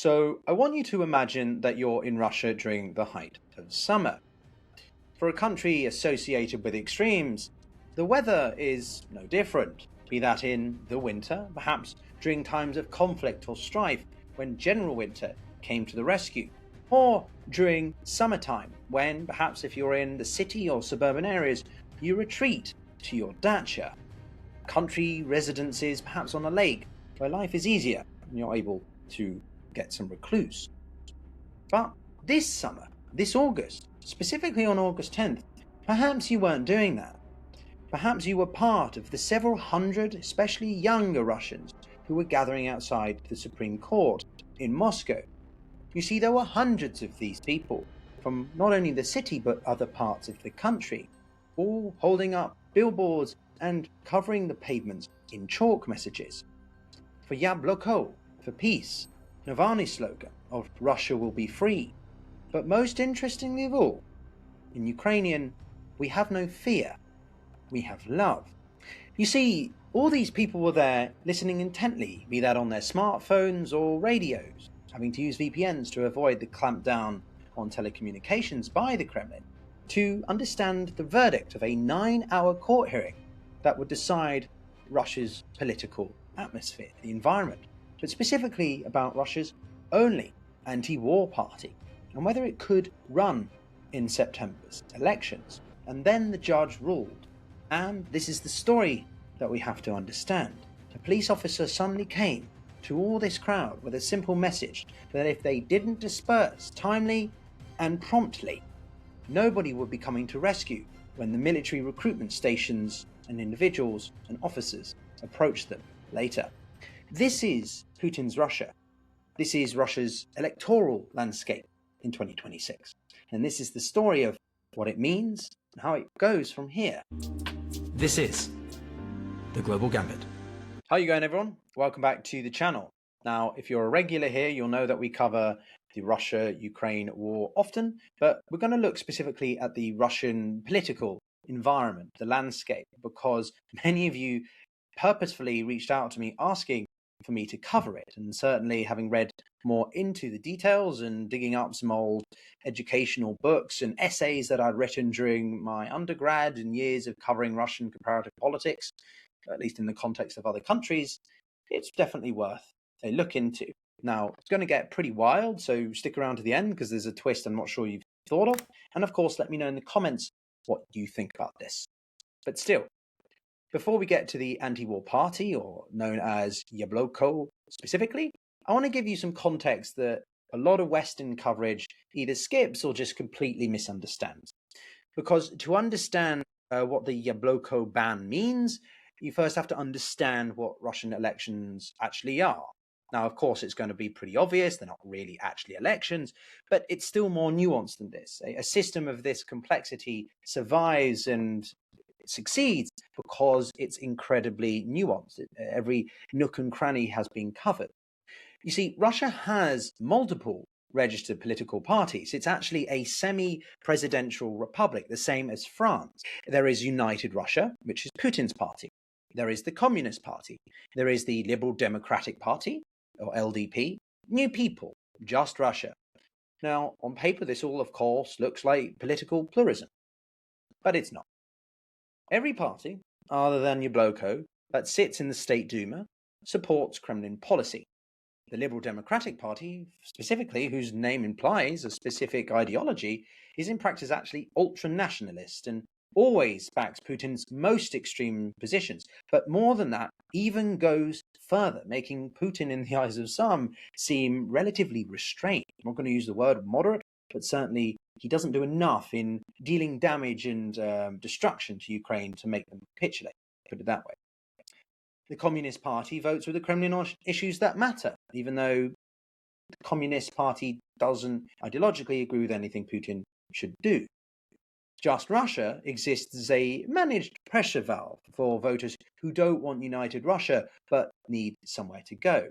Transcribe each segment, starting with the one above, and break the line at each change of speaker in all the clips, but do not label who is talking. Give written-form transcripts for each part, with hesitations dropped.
So I want you to imagine that you're in Russia during the height of summer. For a country associated with extremes, the weather is no different, be that in the winter, perhaps during times of conflict or strife when general winter came to the rescue, or during summertime when, perhaps if you're in the city or suburban areas, you retreat to your dacha, country residences perhaps on a lake where life is easier and you're able to get some recluse. But this summer, this August, specifically on August 10th, perhaps you weren't doing that. Perhaps you were part of the several hundred, especially younger Russians, who were gathering outside the Supreme Court in Moscow. You see, there were hundreds of these people from not only the city but other parts of the country, all holding up billboards and covering the pavements in chalk messages. For Yabloko, for peace, Navalny's slogan of Russia will be free. But most interestingly of all, in Ukrainian, we have no fear, we have love. You see, all these people were there listening intently, be that on their smartphones or radios, having to use VPNs to avoid the clampdown on telecommunications by the Kremlin, to understand the verdict of a 9-hour court hearing that would decide Russia's political atmosphere, the environment, but specifically about Russia's only anti-war party and whether it could run in September's elections. And then the judge ruled, and this is the story that we have to understand. A police officer suddenly came to all this crowd with a simple message that if they didn't disperse timely and promptly, nobody would be coming to rescue when the military recruitment stations and individuals and officers approached them later. This is Putin's Russia. This is Russia's electoral landscape in 2026. And this is the story of what it means and how it goes from here.
This is the Global Gambit.
How are you going, everyone? Welcome back to the channel. Now, if you're a regular here, you'll know that we cover the Russia-Ukraine war often, but we're going to look specifically at the Russian political environment, the landscape, because many of you purposefully reached out to me asking for me to cover it. And certainly having read more into the details and digging up some old educational books and essays that I'd written during my undergrad and years of covering Russian comparative politics, at least in the context of other countries, it's definitely worth a look into. Now, it's going to get pretty wild, so stick around to the end because there's a twist I'm not sure you've thought of. And of course, let me know in the comments what you think about this. But still, before we get to the anti-war party, or known as Yabloko specifically, I want to give you some context that a lot of Western coverage either skips or just completely misunderstands. Because to understand what the Yabloko ban means, you first have to understand what Russian elections actually are. Now, of course, it's going to be pretty obvious. They're not really actually elections, but it's still more nuanced than this. A system of this complexity survives and succeeds because it's incredibly nuanced. Every nook and cranny has been covered. You see, Russia has multiple registered political parties. It's actually a semi-presidential republic, the same as France. There is United Russia, which is Putin's party. There is the Communist Party. There is the Liberal Democratic Party, or LDP, New People, Just Russia. Now, on paper, this all, of course, looks like political pluralism, but it's not. Every party, other than Yabloko, that sits in the State Duma, supports Kremlin policy. The Liberal Democratic Party, specifically, whose name implies a specific ideology, is in practice actually ultra-nationalist and always backs Putin's most extreme positions. But more than that, even goes further, making Putin, in the eyes of some, seem relatively restrained. I'm not going to use the word moderate, but certainly he doesn't do enough in dealing damage and destruction to Ukraine to make them capitulate, put it that way. The Communist Party votes with the Kremlin on issues that matter, even though the Communist Party doesn't ideologically agree with anything Putin should do. Just Russia exists as a managed pressure valve for voters who don't want united Russia but need somewhere to go.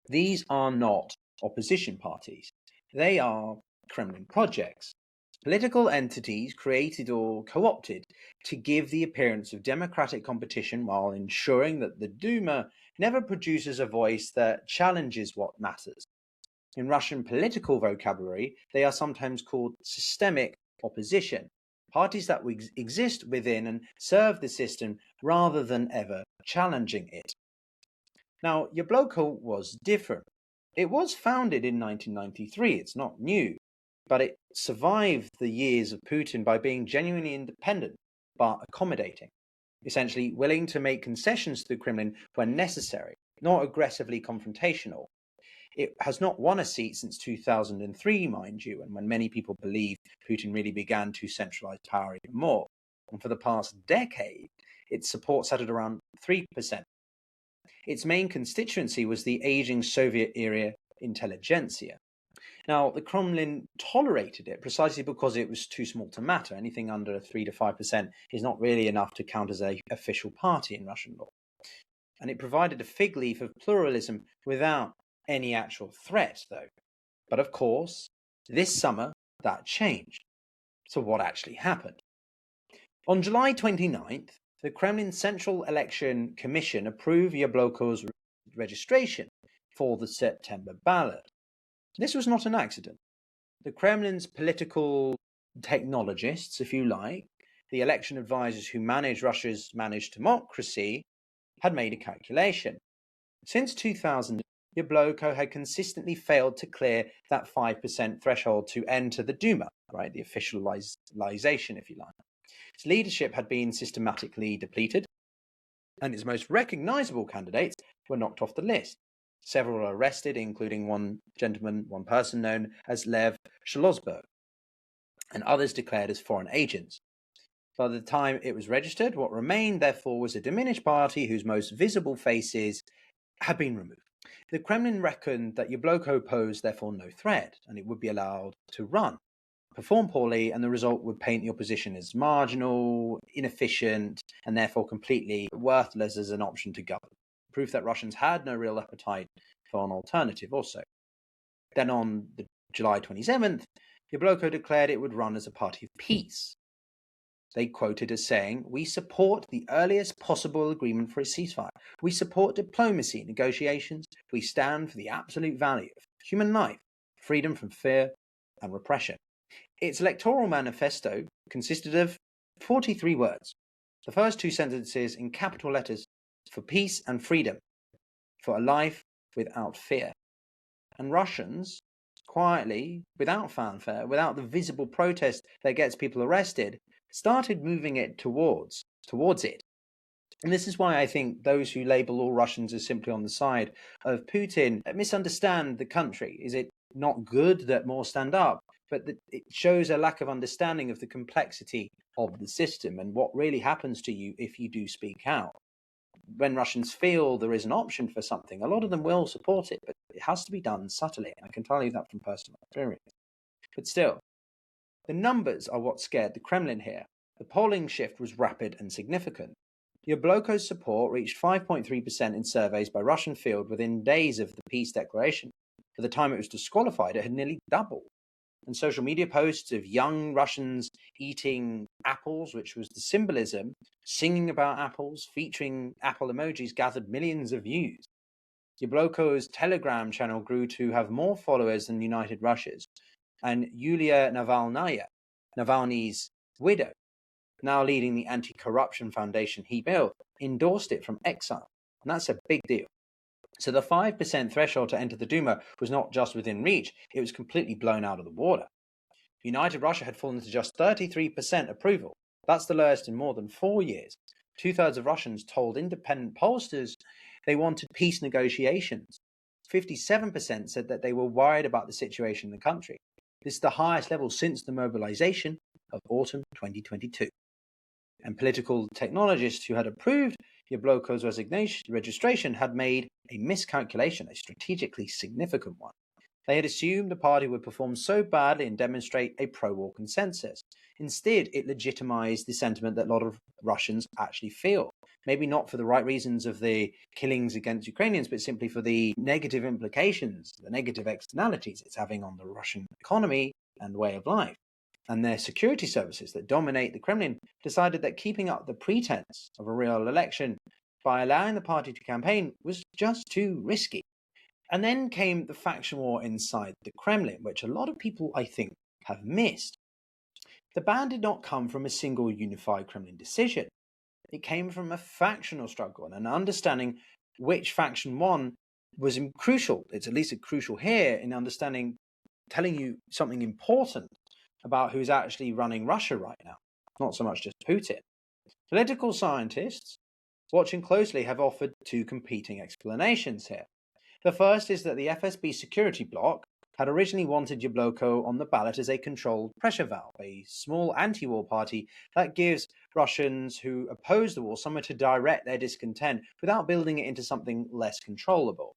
These are not opposition parties. They are Kremlin projects. Political entities created or co-opted to give the appearance of democratic competition while ensuring that the Duma never produces a voice that challenges what matters. In Russian political vocabulary, they are sometimes called systemic opposition, parties that exist within and serve the system rather than ever challenging it. Now, Yabloko was different. It was founded in 1993, it's not new, but it survived the years of Putin by being genuinely independent but accommodating, essentially willing to make concessions to the Kremlin when necessary, not aggressively confrontational. It has not won a seat since 2003, mind you, and when many people believe Putin really began to centralize power even more. And for the past decade, its support sat at around 3%. Its main constituency was the aging Soviet-era intelligentsia. Now, the Kremlin tolerated it precisely because it was too small to matter. Anything under 3 to 5% is not really enough to count as an official party in Russian law. And it provided a fig leaf of pluralism without any actual threat, though. But of course, this summer, that changed. So what actually happened? On July 29th, the Kremlin Central Election Commission approved Yabloko's registration for the September ballot. This was not an accident. The Kremlin's political technologists, if you like, the election advisors who manage Russia's managed democracy, had made a calculation. Since 2000, Yabloko had consistently failed to clear that 5% threshold to enter the Duma, right, the officialization, if you like. Its leadership had been systematically depleted, and its most recognizable candidates were knocked off the list. Several were arrested, including one person known as Lev Shalozberg, and others declared as foreign agents. By the time it was registered, what remained, therefore, was a diminished party whose most visible faces had been removed. The Kremlin reckoned that Yabloko posed, therefore, no threat, and it would be allowed to run, perform poorly, and the result would paint the opposition as marginal, inefficient, and therefore completely worthless as an option to govern. Proof that Russians had no real appetite for an alternative also. Then on July 27th, Yabloko declared it would run as a party of peace. They quoted as saying, "We support the earliest possible agreement for a ceasefire. We support diplomacy, negotiations. We stand for the absolute value of human life, freedom from fear and repression." Its electoral manifesto consisted of 43 words. The first two sentences in capital letters: for peace and freedom, for a life without fear. And Russians, quietly, without fanfare, without the visible protest that gets people arrested, started moving it towards it. And this is why I think those who label all Russians as simply on the side of Putin misunderstand the country. Is it not good that more stand up? But it shows a lack of understanding of the complexity of the system and what really happens to you if you do speak out. When Russians feel there is an option for something, a lot of them will support it, but it has to be done subtly. I can tell you that from personal experience. But still, the numbers are what scared the Kremlin here. The polling shift was rapid and significant. Yabloko's support reached 5.3% in surveys by Russian Field within days of the peace declaration. By the time it was disqualified, it had nearly doubled. And social media posts of young Russians eating apples, which was the symbolism, singing about apples, featuring apple emojis, gathered millions of views. Yabloko's Telegram channel grew to have more followers than United Russia's, and Yulia Navalnaya, Navalny's widow, now leading the anti-corruption foundation he built, endorsed it from exile. And that's a big deal. So the 5% threshold to enter the Duma was not just within reach, it was completely blown out of the water. United Russia had fallen to just 33% approval. That's the lowest in more than 4 years. 2/3 of Russians told independent pollsters they wanted peace negotiations. 57% said that they were worried about the situation in the country. This is the highest level since the mobilization of autumn 2022. And political technologists who had approved Yabloko's registration had made a miscalculation, a strategically significant one. They had assumed the party would perform so badly and demonstrate a pro-war consensus. Instead, it legitimized the sentiment that a lot of Russians actually feel. Maybe not for the right reasons of the killings against Ukrainians, but simply for the negative implications, the negative externalities it's having on the Russian economy and way of life. And their security services that dominate the Kremlin decided that keeping up the pretense of a real election by allowing the party to campaign was just too risky. And then came the faction war inside the Kremlin, which a lot of people, I think, have missed. The ban did not come from a single unified Kremlin decision. It came from a factional struggle and an understanding which faction won was crucial. It's at least crucial here in understanding, telling you something important about who's actually running Russia right now, not so much just Putin. Political scientists watching closely have offered two competing explanations here. The first is that the FSB security bloc had originally wanted Yabloko on the ballot as a controlled pressure valve, a small anti-war party that gives Russians who oppose the war somewhere to direct their discontent without building it into something less controllable.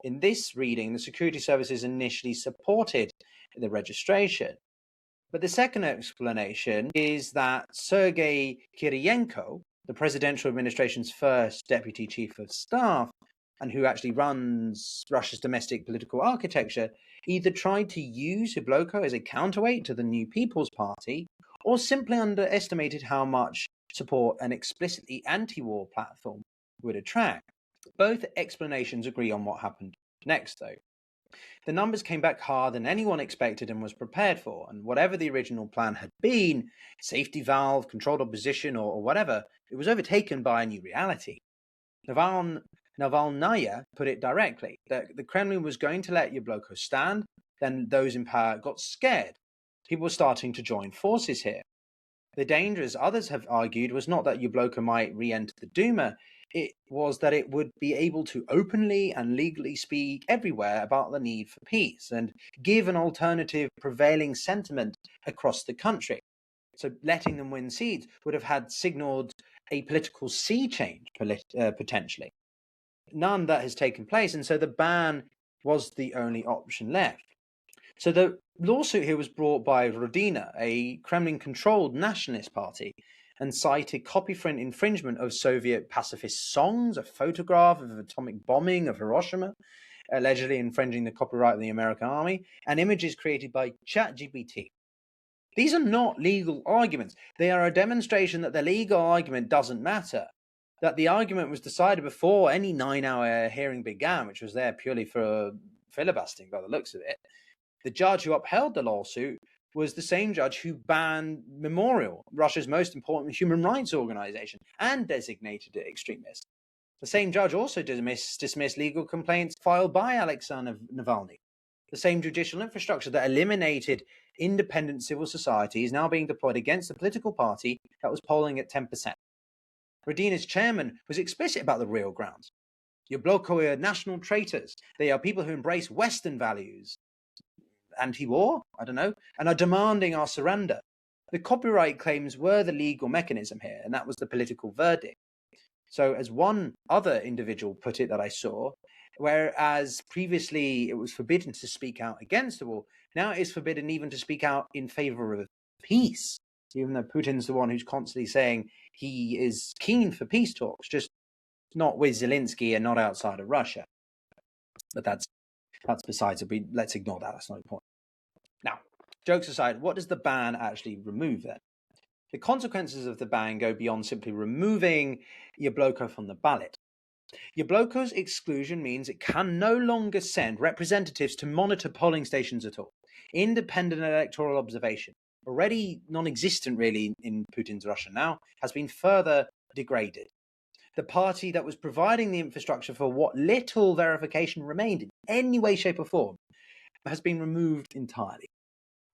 In this reading, the security services initially supported the registration. But the second explanation is that Sergei Kiriyenko, the presidential administration's first deputy chief of staff, and who actually runs Russia's domestic political architecture, either tried to use Yabloko as a counterweight to the New People's Party, or simply underestimated how much support an explicitly anti-war platform would attract. Both explanations agree on what happened next, though. The numbers came back harder than anyone expected and was prepared for, and whatever the original plan had been, safety valve, controlled opposition, or whatever, it was overtaken by a new reality. Navalnaya put it directly, that the Kremlin was going to let Yabloko stand, then those in power got scared. People were starting to join forces here. The danger, as others have argued, was not that Yabloko might re-enter the Duma, it was that it would be able to openly and legally speak everywhere about the need for peace and give an alternative prevailing sentiment across the country. So letting them win seats would have had signaled a political sea change, potentially. None that has taken place, and so the ban was the only option left. So the lawsuit here was brought by Rodina, a Kremlin-controlled nationalist party, and cited copyright infringement of Soviet pacifist songs, a photograph of atomic bombing of Hiroshima, allegedly infringing the copyright of the American army, and images created by ChatGPT. These are not legal arguments. They are a demonstration that the legal argument doesn't matter, that the argument was decided before any 9-hour hearing began, which was there purely for filibustering by the looks of it. The judge who upheld the lawsuit was the same judge who banned Memorial, Russia's most important human rights organization, and designated it extremist. The same judge also dismissed legal complaints filed by Alexei Navalny. The same judicial infrastructure that eliminated independent civil society is now being deployed against the political party that was polling at 10%. Rodina's chairman was explicit about the real grounds. Yabloko are national traitors. They are people who embrace Western values, anti-war, I don't know, and are demanding our surrender. The copyright claims were the legal mechanism here, and that was the political verdict. So as one other individual put it that I saw, whereas previously it was forbidden to speak out against the war, now it is forbidden even to speak out in favor of peace, even though Putin's the one who's constantly saying he is keen for peace talks, just not with Zelensky and not outside of Russia. But that's besides it. Let's ignore that. That's not the point. Now, jokes aside, what does the ban actually remove then? The consequences of the ban go beyond simply removing Yabloko from the ballot. Yabloko's exclusion means it can no longer send representatives to monitor polling stations at all. Independent electoral observation, already non-existent really in Putin's Russia now, has been further degraded. The party that was providing the infrastructure for what little verification remained in any way, shape or form has been removed entirely.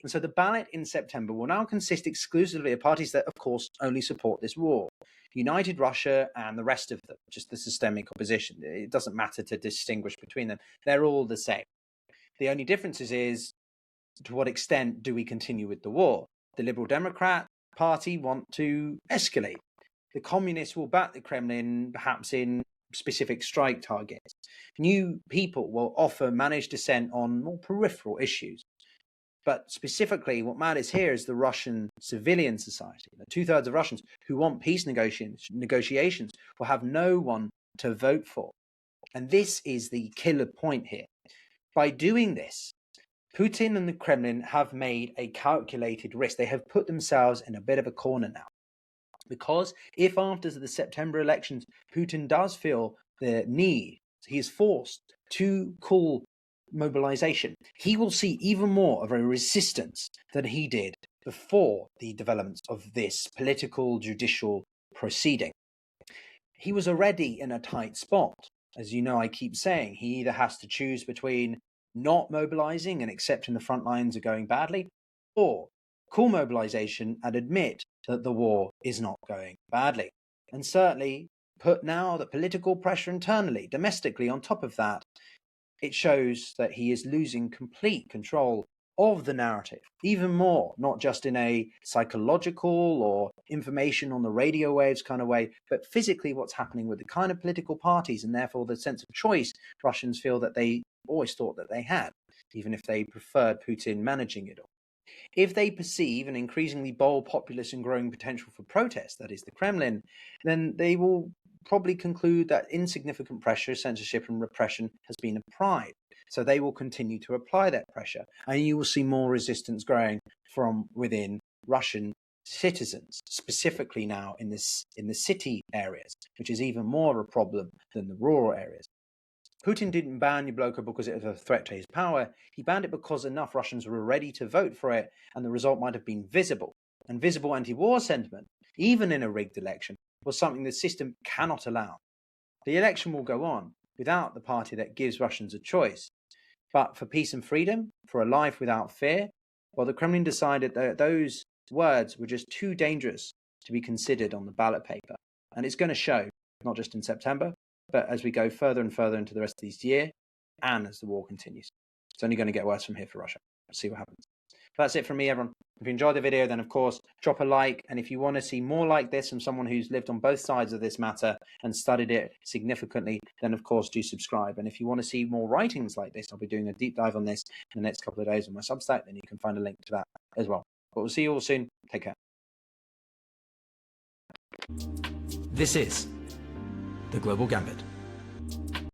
And so the ballot in September will now consist exclusively of parties that, of course, only support this war. United Russia and the rest of them, just the systemic opposition. It doesn't matter to distinguish between them. They're all the same. The only difference is to what extent do we continue with the war? The Liberal Democrat Party want to escalate. The communists will back the Kremlin, perhaps in specific strike targets. New people will offer managed dissent on more peripheral issues. But specifically, what matters here is the Russian civilian society. The 2/3 of Russians who want peace negotiations will have no one to vote for. And this is the killer point here. By doing this, Putin and the Kremlin have made a calculated risk. They have put themselves in a bit of a corner now. Because if after the September elections, Putin does feel the need he is forced to call mobilization, he will see even more of a resistance than he did before the developments of this political judicial proceeding. He was already in a tight spot. As you know, I keep saying he either has to choose between not mobilizing and accepting the front lines are going badly, or call mobilization and admit that the war is not going badly. And certainly put now the political pressure internally, domestically on top of that, it shows that he is losing complete control of the narrative, even more, not just in a psychological or information on the radio waves kind of way, but physically what's happening with the kind of political parties and therefore the sense of choice Russians feel that they always thought that they had, even if they preferred Putin managing it all. If they perceive an increasingly bold populace and growing potential for protest, that is the Kremlin, then they will probably conclude that insignificant pressure, censorship and repression has been applied. So they will continue to apply that pressure, and you will see more resistance growing from within Russian citizens, specifically now in the city areas, which is even more of a problem than the rural areas. Putin didn't ban Yabloko because it was a threat to his power. He banned it because enough Russians were ready to vote for it, and the result might have been visible. And visible anti-war sentiment, even in a rigged election, was something the system cannot allow. The election will go on without the party that gives Russians a choice. But for peace and freedom, for a life without fear, well, the Kremlin decided that those words were just too dangerous to be considered on the ballot paper. And it's going to show, not just in September, but as we go further and further into the rest of this year, and as the war continues. It's only going to get worse from here for Russia. Let's see what happens. That's it from me, everyone. If you enjoyed the video, then of course, drop a like. And if you want to see more like this from someone who's lived on both sides of this matter and studied it significantly, then of course, do subscribe. And if you want to see more writings like this, I'll be doing a deep dive on this in the next couple of days on my Substack. Then you can find a link to that as well. But we'll see you all soon. Take care.
This is The Global Gambit.